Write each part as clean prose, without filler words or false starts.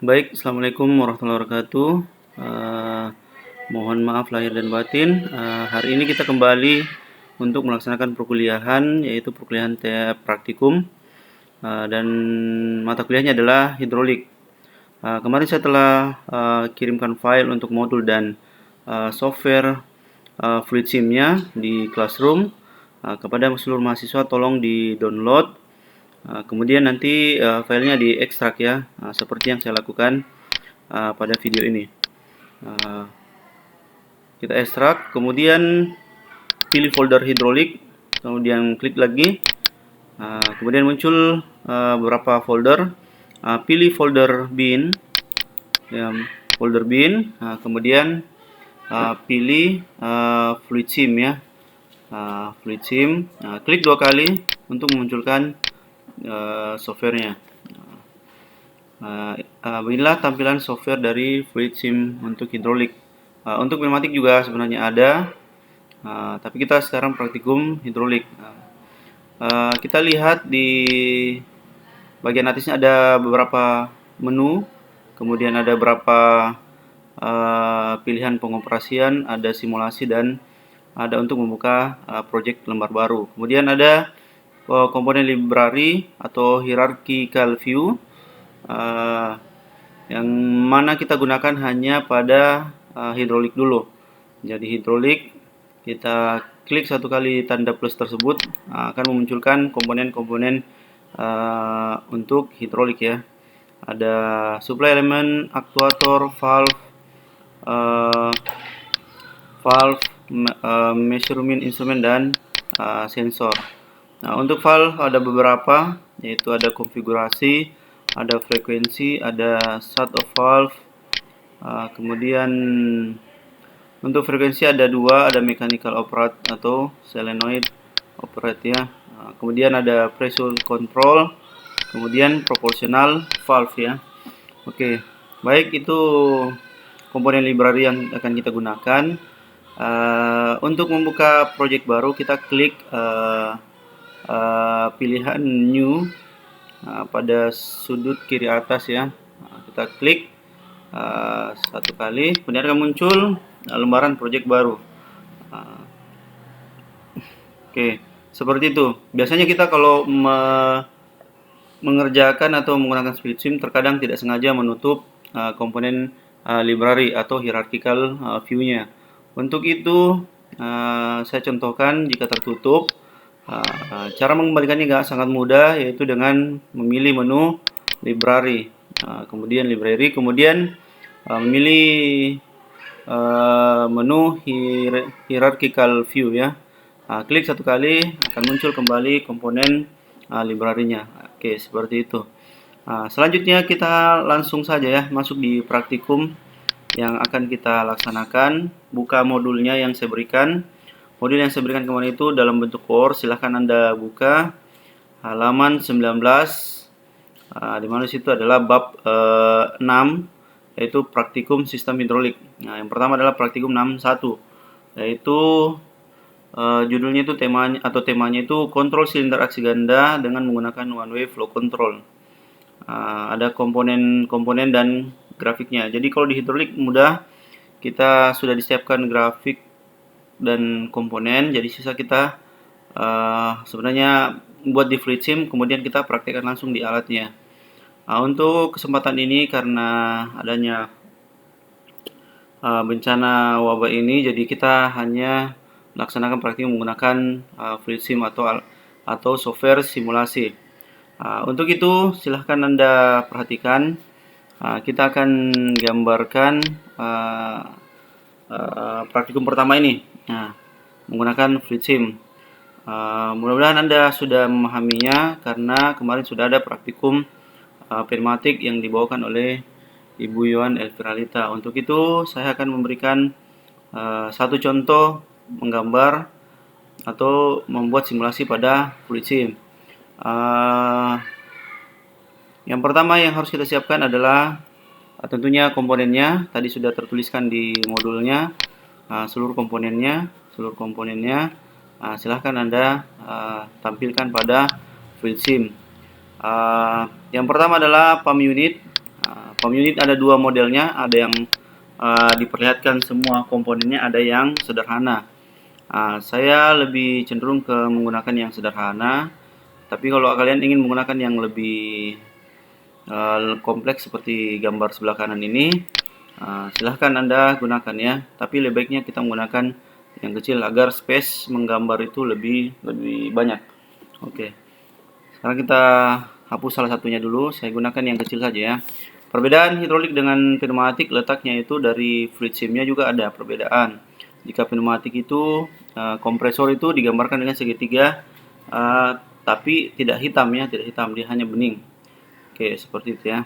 Baik, Assalamualaikum warahmatullahi wabarakatuh. Eh, Mohon maaf lahir dan batin. Hari ini kita kembali untuk melaksanakan perkuliahan, yaitu perkuliahan praktikum, dan mata kuliahnya adalah hidrolik. Kemarin saya telah kirimkan file untuk modul dan software fluid sim-nya di Classroom. Kepada seluruh mahasiswa tolong di download. Kemudian nanti filenya diekstrak ya, seperti yang saya lakukan pada video ini. Uh, kita ekstrak, kemudian pilih folder hidrolik, kemudian klik lagi. Kemudian muncul beberapa folder. Pilih folder bin, ya, folder bin. Kemudian pilih fluid sim ya, fluid sim. Klik 2 kali untuk memunculkan softwarenya. Inilah tampilan software dari fluid sim untuk hidrolik. Untuk pneumatik juga sebenarnya ada, tapi kita sekarang praktikum hidrolik. Kita lihat di bagian atasnya ada beberapa menu, kemudian ada beberapa pilihan pengoperasian, ada simulasi, dan ada untuk membuka project lembar baru. Kemudian ada komponen library atau hierarchical view, yang mana kita gunakan hanya pada hidrolik dulu. Jadi hidrolik, kita klik satu kali tanda plus tersebut, akan memunculkan komponen-komponen untuk hidrolik ya. Ada supply element, aktuator, valve, measurement instrument, dan sensor. Nah, untuk valve ada beberapa, yaitu ada konfigurasi, ada frekuensi, ada shut off valve. Kemudian untuk frekuensi ada dua, ada mechanical operate atau solenoid operate ya. Kemudian ada pressure control, kemudian proportional valve ya. Oke, baik, itu komponen library yang akan kita gunakan. Untuk membuka project baru, kita klik pilihan new pada sudut kiri atas ya. Kita klik satu kali, kemudian akan muncul lembaran project baru. Oke, seperti itu. Biasanya kita kalau mengerjakan atau menggunakan split sim, terkadang tidak sengaja menutup komponen library atau hierarchical view-nya. Untuk itu, saya contohkan jika tertutup. Cara mengembalikannya sangat mudah, yaitu dengan memilih menu library, kemudian memilih menu hierarchical view ya. Klik satu kali, akan muncul kembali komponen library-nya. Oke, seperti itu. Selanjutnya kita langsung saja ya masuk di praktikum yang akan kita laksanakan. Buka modulnya yang saya berikan. Modul yang saya berikan kemarin itu dalam bentuk Word. Silahkan Anda buka halaman 19, di mana situ adalah bab 6, yaitu praktikum sistem hidrolik. Nah, yang pertama adalah praktikum 6.1, yaitu judulnya itu temanya itu kontrol silinder aksi ganda dengan menggunakan one way flow control. Ada komponen-komponen dan grafiknya. Jadi kalau di hidrolik mudah, kita sudah disiapkan grafik dan komponen, jadi sisa kita sebenarnya buat di fluid sim, kemudian kita praktekkan langsung di alatnya. Untuk kesempatan ini, karena adanya bencana wabah ini, jadi kita hanya melaksanakan praktik menggunakan fluid sim atau software simulasi. Untuk itu silahkan Anda perhatikan. Kita akan gambarkan praktikum pertama ini menggunakan fluid sim. Mudah-mudahan Anda sudah memahaminya, karena kemarin sudah ada praktikum pneumatik yang dibawakan oleh Ibu Yohan Elviralita. Untuk itu saya akan memberikan satu contoh menggambar atau membuat simulasi pada fluid sim. Yang pertama yang harus kita siapkan adalah tentunya komponennya. Tadi sudah tertuliskan di modulnya seluruh komponennya. Silahkan Anda tampilkan pada fluid sim. Yang pertama adalah pump unit. Pump unit ada dua modelnya, ada yang diperlihatkan semua komponennya, ada yang sederhana. Saya lebih cenderung ke menggunakan yang sederhana, tapi kalau kalian ingin menggunakan yang lebih kompleks seperti gambar sebelah kanan ini, silahkan Anda gunakan ya. Tapi lebih baiknya kita menggunakan yang kecil agar space menggambar itu lebih banyak. Oke. Sekarang kita hapus salah satunya dulu. Saya gunakan yang kecil saja ya. Perbedaan hidrolik dengan pneumatik letaknya itu dari fluid sim-nya juga ada perbedaan. Jika pneumatik itu kompresor itu digambarkan dengan segitiga, tapi tidak hitam ya, tidak hitam, dia hanya bening. Oke, seperti itu ya.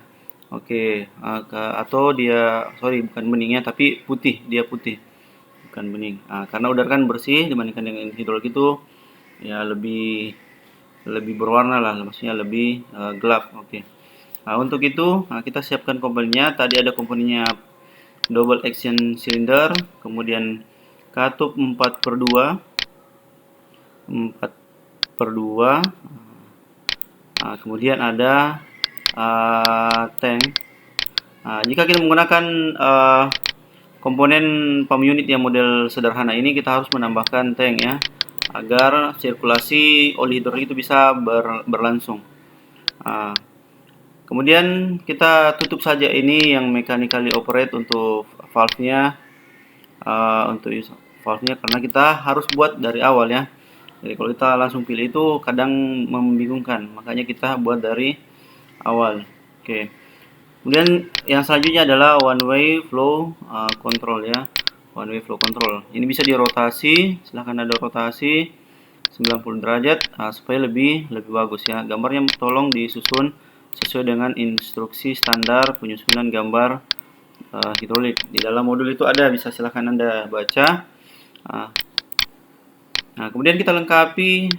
Oke, atau dia bukan beningnya tapi putih, dia putih, bukan bening. Karena udara kan bersih dibandingkan dengan hidrolik itu ya lebih berwarna lah, maksudnya lebih gelap. Oke. Untuk itu kita siapkan komponennya. Tadi ada komponennya double action cylinder, kemudian katup 4/2, kemudian ada tank. Jika kita menggunakan komponen pump unit yang model sederhana ini, kita harus menambahkan tank ya, agar sirkulasi oli hidrolik itu bisa berlangsung. Kemudian kita tutup saja ini yang mechanically operate untuk valve-nya, karena kita harus buat dari awal ya. Jadi kalau kita langsung pilih itu kadang membingungkan, makanya kita buat dari awal. Oke. Kemudian yang selanjutnya adalah one way flow control ya. One way flow control. Ini bisa dirotasi, silahkan ada rotasi 90 derajat supaya lebih bagus ya. Gambarnya tolong disusun sesuai dengan instruksi standar penyusunan gambar hidrolik. Di dalam modul itu ada, bisa silahkan Anda baca. Kemudian kita lengkapi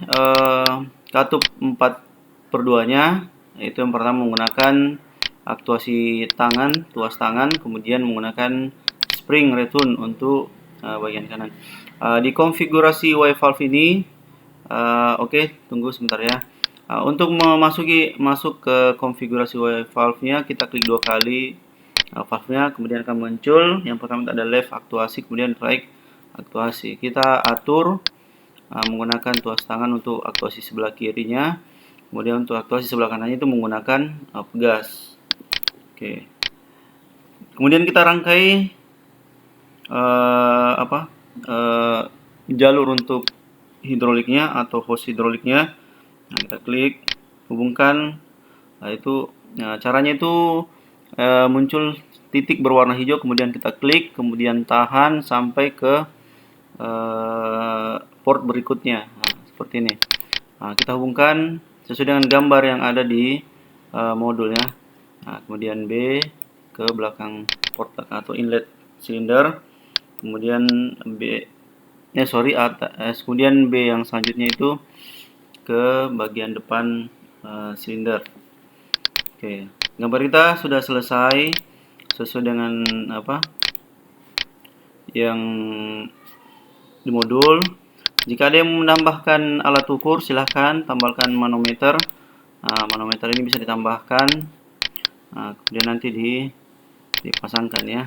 katup 4/2 nya, yaitu yang pertama menggunakan aktuasi tangan, tuas tangan, kemudian menggunakan spring return untuk bagian kanan. Di konfigurasi Y valve ini, oke, tunggu sebentar ya. Untuk masuk ke konfigurasi Y valve-nya, kita klik 2 kali valve-nya, kemudian akan muncul yang pertama ada left aktuasi, kemudian right aktuasi. Kita atur menggunakan tuas tangan untuk aktuasi sebelah kirinya, kemudian untuk aktuasi sebelah kanannya itu menggunakan pegas. Oke. Kemudian kita rangkai jalur untuk hidroliknya atau hose hidroliknya. Kita klik, hubungkan. Caranya itu muncul titik berwarna hijau, kemudian kita klik, kemudian tahan sampai ke port berikutnya. Seperti ini. Kita hubungkan sesuai dengan gambar yang ada di modulnya. Kemudian B ke belakang port atau inlet silinder, kemudian kemudian B yang selanjutnya itu ke bagian depan silinder. Oke, gambar kita sudah selesai sesuai dengan yang di modul. Jika ada yang menambahkan alat ukur, silahkan tambahkan manometer. Manometer ini bisa ditambahkan, kemudian nanti dipasangkan ya,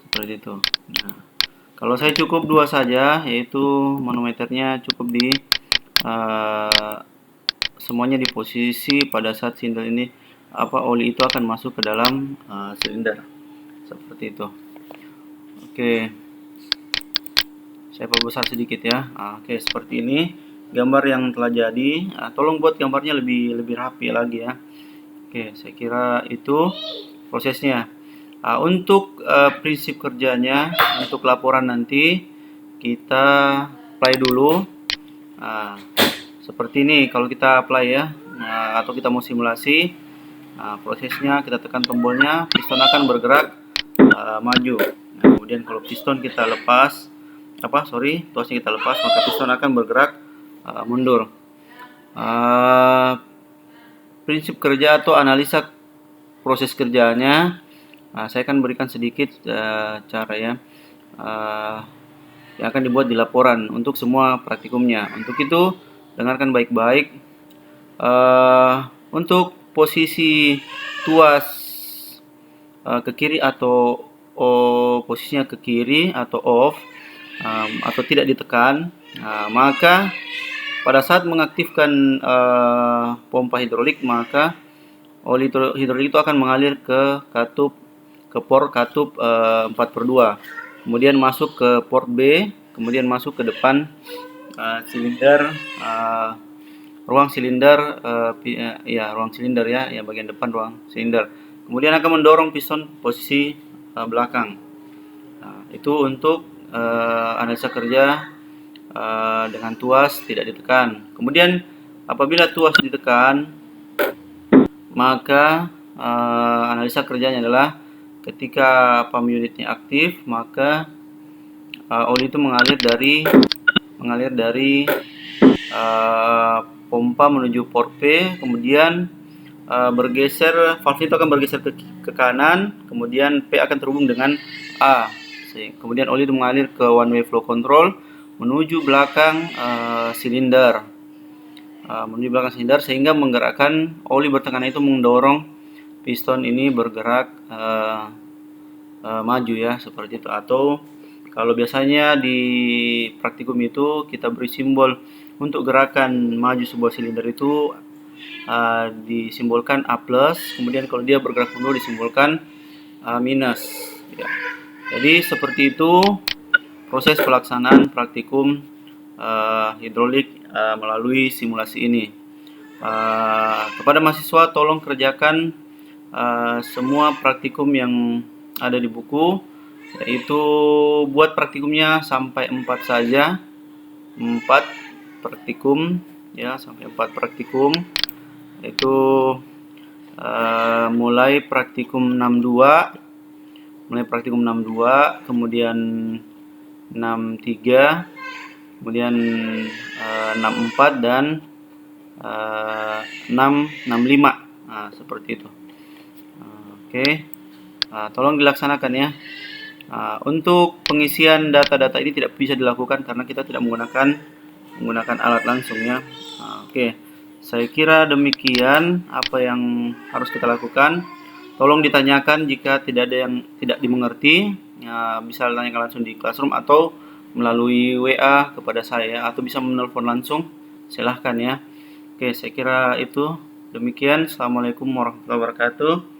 seperti itu. Kalau saya cukup 2 saja, yaitu manometernya cukup di semuanya di posisi pada saat silinder ini oli itu akan masuk ke dalam silinder, seperti itu. Oke, saya perbesar sedikit ya. Oke, seperti ini gambar yang telah jadi. Tolong buat gambarnya lebih rapi lagi ya. Oke, saya kira itu prosesnya. Untuk prinsip kerjanya, untuk laporan nanti kita play dulu. Seperti ini kalau kita apply ya, atau kita mau simulasi. Prosesnya kita tekan tombolnya, piston akan bergerak maju. Kemudian kalau piston kita lepas, tuasnya kita lepas, maka piston akan bergerak mundur. Prinsip kerja atau analisa proses kerjanya, saya akan berikan sedikit cara ya, yang akan dibuat di laporan untuk semua praktikumnya. Untuk itu dengarkan baik-baik. Untuk posisi tuas ke kiri atau posisinya ke kiri atau off, atau tidak ditekan, maka pada saat mengaktifkan pompa hidrolik, maka oli hidrolik itu akan mengalir ke port katup 4/2, kemudian masuk ke port B, kemudian masuk ke depan silinder, ruang silinder, ruang silinder ya, bagian depan ruang silinder. Kemudian akan mendorong piston posisi belakang. Itu untuk analisa kerja dengan tuas tidak ditekan. Kemudian apabila tuas ditekan, maka analisa kerjanya adalah ketika pump unitnya aktif, maka oli itu mengalir dari pompa menuju port P, kemudian valve itu akan bergeser ke kanan, kemudian P akan terhubung dengan A. Kemudian oli itu mengalir ke one way flow control menuju belakang silinder, sehingga menggerakkan oli bertekanan itu mendorong piston ini bergerak maju ya, seperti itu. Atau kalau biasanya di praktikum itu kita beri simbol untuk gerakan maju sebuah silinder itu disimbolkan A+, kemudian kalau dia bergerak mundur disimbolkan minus ya. Jadi seperti itu proses pelaksanaan praktikum hidrolik melalui simulasi ini. Kepada mahasiswa, tolong kerjakan semua praktikum yang ada di buku, yaitu buat praktikumnya sampai 4 saja, 4 praktikum ya, sampai 4 praktikum, yaitu mulai praktikum 62, kemudian 63, kemudian 64 dan 65. Seperti itu. Oke. Tolong dilaksanakan ya. Untuk pengisian data-data ini tidak bisa dilakukan karena kita tidak menggunakan alat langsung ya. Oke. Saya kira demikian apa yang harus kita lakukan. Tolong ditanyakan jika tidak ada yang tidak dimengerti, bisa tanyakan langsung di Classroom atau melalui WA kepada saya, atau bisa menelpon langsung, silahkan ya. Oke, saya kira itu demikian. Assalamualaikum warahmatullahi wabarakatuh.